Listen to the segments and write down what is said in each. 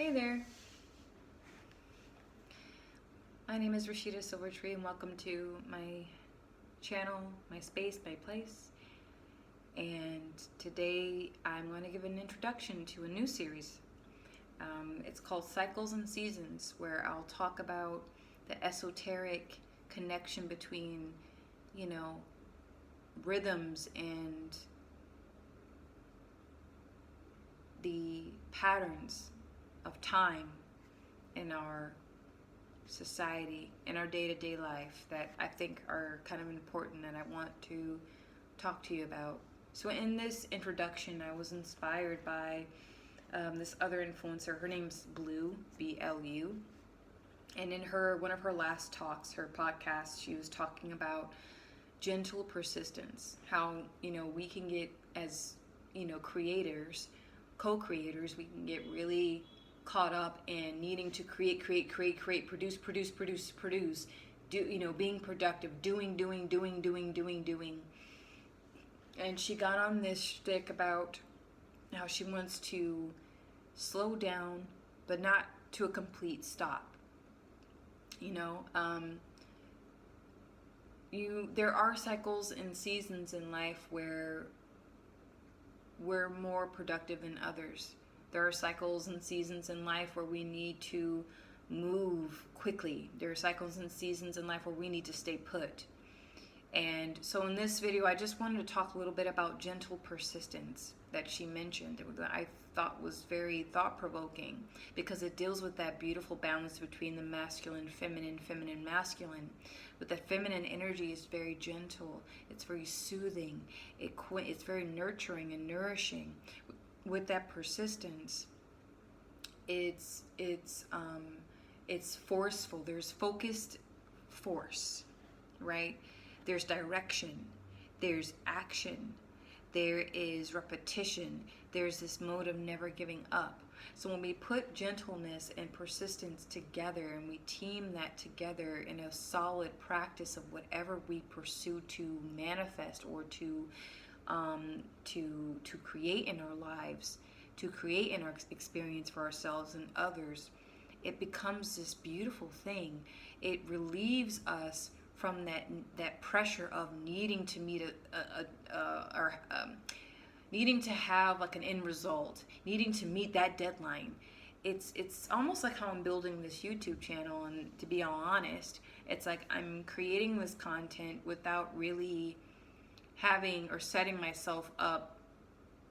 Hey there, my name is Rashida Silvertree and welcome to my channel, my space, my place. And today I'm going to give an introduction to a new series. It's called Cycles and Seasons, where I'll talk about the esoteric connection between, rhythms and the patterns of time in our society, in our day-to-day life, that I think are kind of important and I want to talk to you about. So in this introduction, I was inspired by this other influencer. Her name's Blue, B-L-U. And in one of her last talks, her podcast, she was talking about gentle persistence. How, we can get, as, creators, co-creators, we can get really caught up in needing to create, produce, being productive, doing. And she got on this shtick about how she wants to slow down, but not to a complete stop. There are cycles and seasons in life where we're more productive than others. There are cycles and seasons in life where we need to move quickly. There are cycles and seasons in life where we need to stay put. And so in this video, I just wanted to talk a little bit about gentle persistence that she mentioned, that I thought was very thought-provoking, because it deals with that beautiful balance between the masculine, feminine, masculine. But the feminine energy is very gentle. It's very soothing. It's very nurturing and nourishing. With that persistence, it's forceful. There's focused force, right? There's direction, there's action, there is repetition, there's this mode of never giving up. So when we put gentleness and persistence together and we team that together in a solid practice of whatever we pursue to manifest or to create in our lives, to create in our experience for ourselves and others, it becomes this beautiful thing. It relieves us from that pressure of needing to meet needing to have like an end result, needing to meet that deadline. It's almost like how I'm building this YouTube channel, and to be all honest, it's like I'm creating this content without really having or setting myself up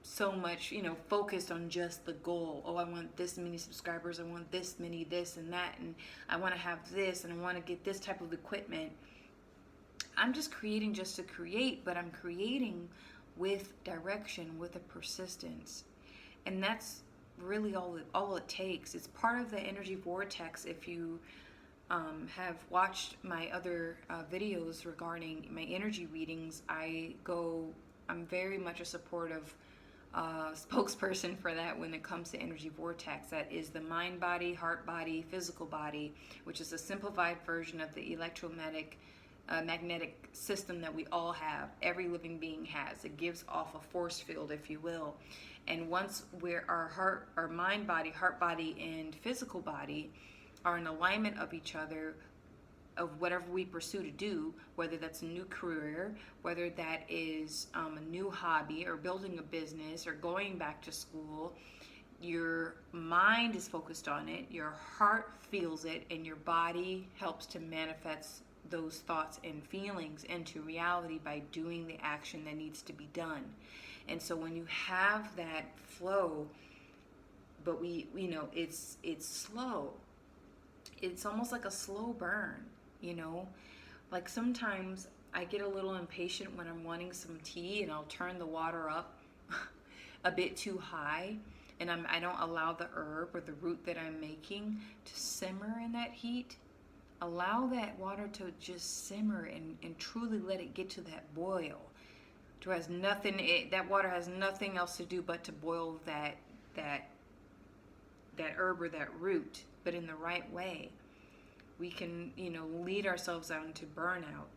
so much, focused on just the goal. Oh, I want this many subscribers, I want this many, this and that, and I want to have this, and I want to get this type of equipment. I'm just creating just to create, but I'm creating with direction, with a persistence. And that's really all it takes. It's part of the energy vortex. If you have watched my other videos regarding my energy readings, I'm very much a supportive spokesperson for that when it comes to energy vortex. That is the mind body, heart body, physical body, which is a simplified version of the electromagnetic system that we all have, every living being has. It gives off a force field, if you will. And once our mind body, heart body, and physical body are in alignment of each other, of whatever we pursue to do, whether that's a new career, whether that is a new hobby, or building a business, or going back to school, your mind is focused on it, your heart feels it, and your body helps to manifest those thoughts and feelings into reality by doing the action that needs to be done. And so when you have that flow, but it's slow. It's almost like a slow burn, Like sometimes I get a little impatient when I'm wanting some tea, and I'll turn the water up a bit too high, and I don't allow the herb or the root that I'm making to simmer in that heat. Allow that water to just simmer and truly let it get to that boil. That water has nothing else to do but to boil that herb or that root, but in the right way. We can, lead ourselves out into burnout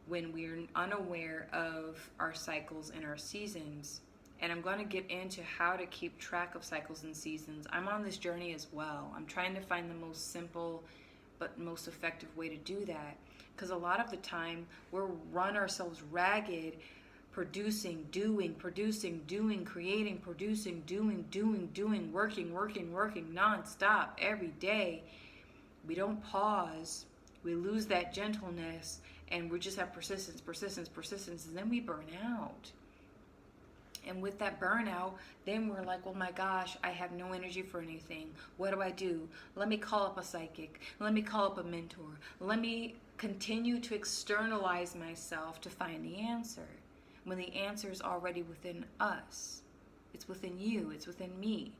when we're unaware of our cycles and our seasons, And I'm going to get into how to keep track of cycles and seasons. I'm on this journey as well. I'm trying to find the most simple but most effective way to do that. Because a lot of the time, we'll run ourselves ragged producing, doing, creating, producing, doing, working nonstop every day. We don't pause. We lose that gentleness, and we just have persistence, and then we burn out. And with that burnout, then we're like, oh my gosh, I have no energy for anything. What do? Let me call up a psychic. Let me call up a mentor. Let me continue to externalize myself to find the answer. When the answer is already within us. It's within you. It's within me.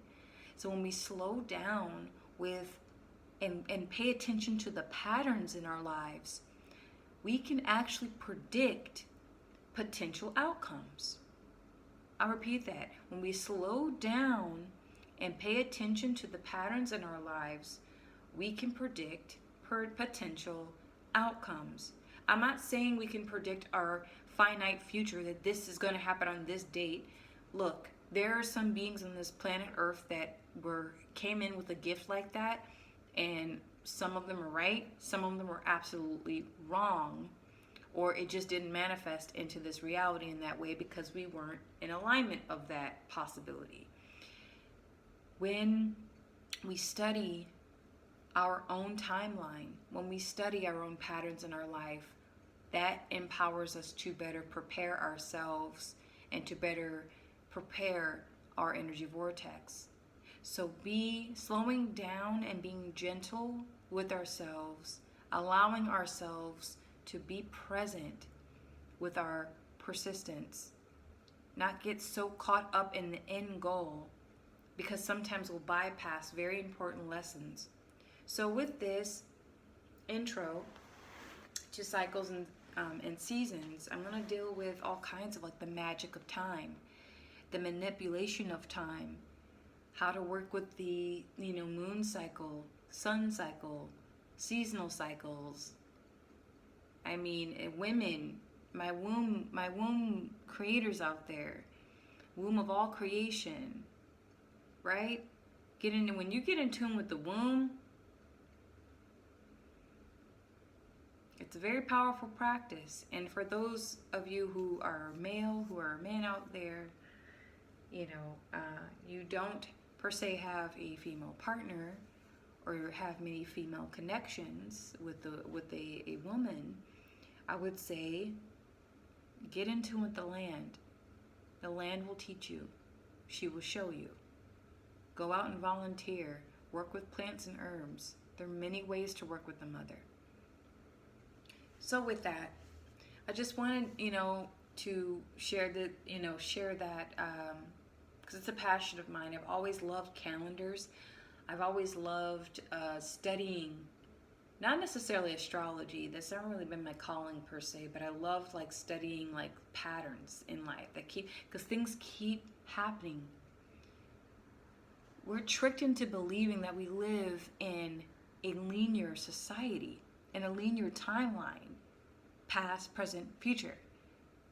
So when we slow down with and pay attention to the patterns in our lives, we can actually predict potential outcomes. I'll repeat that. When we slow down and pay attention to the patterns in our lives, we can predict potential outcomes. I'm not saying we can predict our finite future, that this is going to happen on this date. Look, there are some beings on this planet Earth that came in with a gift like that, and some of them are right, some of them are absolutely wrong, or it just didn't manifest into this reality in that way because we weren't in alignment of that possibility. When we study our own timeline, when we study our own patterns in our life, that empowers us to better prepare ourselves and to better prepare our energy vortex. So be slowing down and being gentle with ourselves, allowing ourselves to be present with our persistence, not get so caught up in the end goal, because sometimes we'll bypass very important lessons. So with this intro to cycles and seasons, I'm going to deal with all kinds of like the magic of time, the manipulation of time, how to work with the moon cycle, sun cycle, seasonal cycles. I mean, women, my womb creators out there, womb of all creation, right? When you get in tune with the womb, it's a very powerful practice. And for those of you who are male, who are men out there, you don't per se have a female partner or have many female connections with a woman, I would say get in tune with the land. The land will teach you. She will show you. Go out and volunteer. Work with plants and herbs. There are many ways to work with the mother. So with that, I just wanted, to share that because it's a passion of mine. I've always loved calendars. I've always loved studying, not necessarily astrology. That's not really been my calling per se, but I love studying patterns in life because things keep happening. We're tricked into believing that we live in a linear society, in a linear timeline, past, present, future.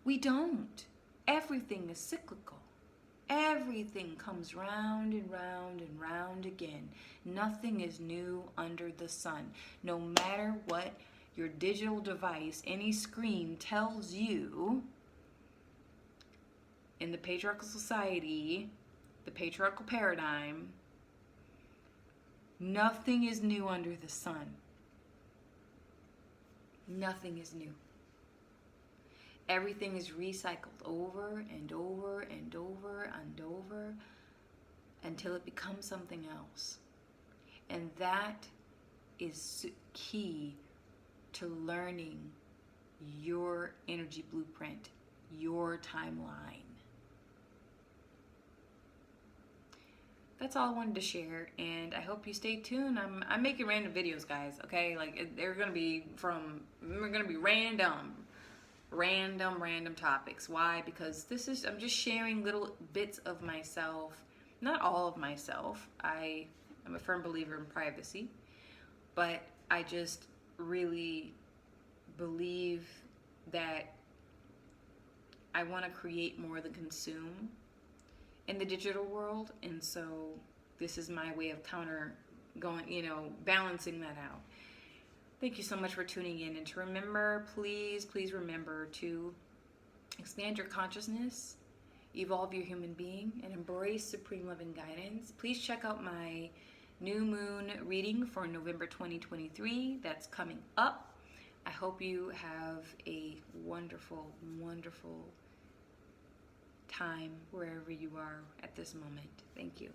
We don't. Everything is cyclical. Everything comes round and round and round again. Nothing is new under the sun. No matter what your digital device, any screen tells you, in the patriarchal society, the patriarchal paradigm, nothing is new under the sun. Nothing is new. Everything is recycled over and over and over and over until it becomes something else. And that is key to learning your energy blueprint, your timeline. That's all I wanted to share, and I hope you stay tuned. I'm making random videos, guys, okay? They're gonna be random topics. Why? Because I'm just sharing little bits of myself, not all of myself. I'm a firm believer in privacy, but I just really believe that I want to create more than consume. in the digital world, and so this is my way of balancing that out. Thank you so much for tuning in, and to remember, please remember to expand your consciousness, evolve your human being, and embrace supreme love and guidance. Please check out my new moon reading for November 2023 that's coming up. I hope you have a wonderful, wonderful time wherever you are at this moment. Thank you.